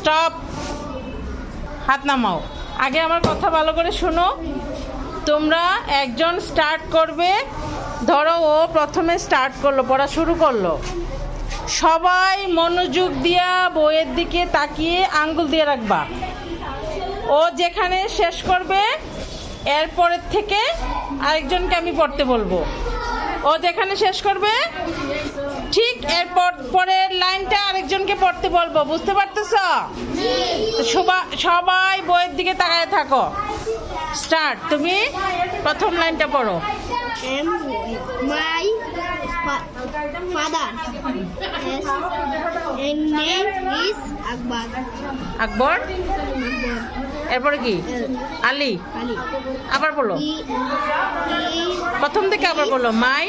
Stop, হাত নামাও। আগে আমার কথা ভালো করে শোনো। তোমরা একজন স্টার্ট করবে, ধরো ও প্রথমে স্টার্ট করলো, পড়া শুরু করলো। সবাই মনোযোগ দিয়া বইয়ের দিকে তাকিয়ে আঙ্গুল দিয়ে রাখবা। ও যেখানে শেষ করবে এরপরের থেকে আরেকজনকে আমি পড়তে বলবো। ও যেখানে শেষ করবে ঠিক এরপর পরের লাইনটা আরেকজনকে পড়তে বলবো। বুঝতে পারতেছ? সবাই বইয়ের দিকে তাকায় থাকো। স্টার্ট। তুমি প্রথম লাইনটা পড়ো। My father name is Akbar. আকবর। এরপরে কি? আলী। Ali. আবার বলো, He প্রথম থেকে আবার বলো। my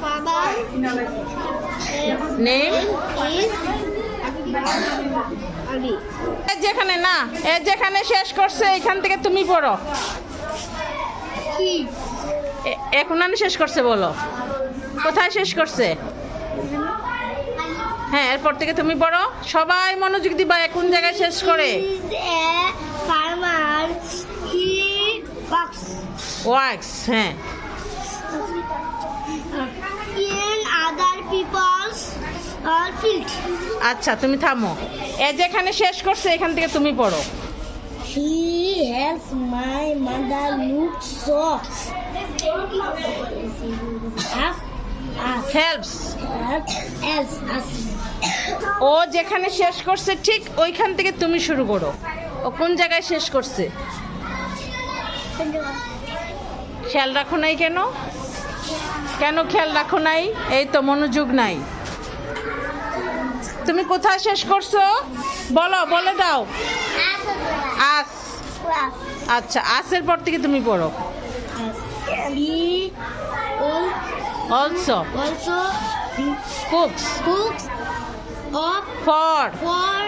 father name is Ali. যেখানে না, এ যেখানে শেষ করছে এখান থেকে তুমি পড়ো। He এখন আমি শেষ করছে বলো, কোথায় শেষ করছে? হ্যাঁ, এরপর থেকে তুমি পড়ো। সবাই মনোযোগ দিবা কোন জায়গায় শেষ করে। is a farmer. He works wax. হ্যাঁ, in other people's field. আচ্ছা তুমি থামো। এ যেখানে শেষ করছে এখান থেকে তুমি পড়ো। He helps my mother look so. Helps. Else us. ও যেখানে শেষ করছে ঠিক ওইখান থেকে তুমি শুরু করো। ও কোন জায়গায় শেষ করছে খেয়াল রাখো নাই কেন? কেন খেয়াল রাখো নাই? এই তো মনোযোগ নাই। তুমি কোথায় শেষ করছো বলো, বলে দাও। আস। আচ্ছা, আসের পর থেকে তুমি পড়ো। He also also cooks cooks up for for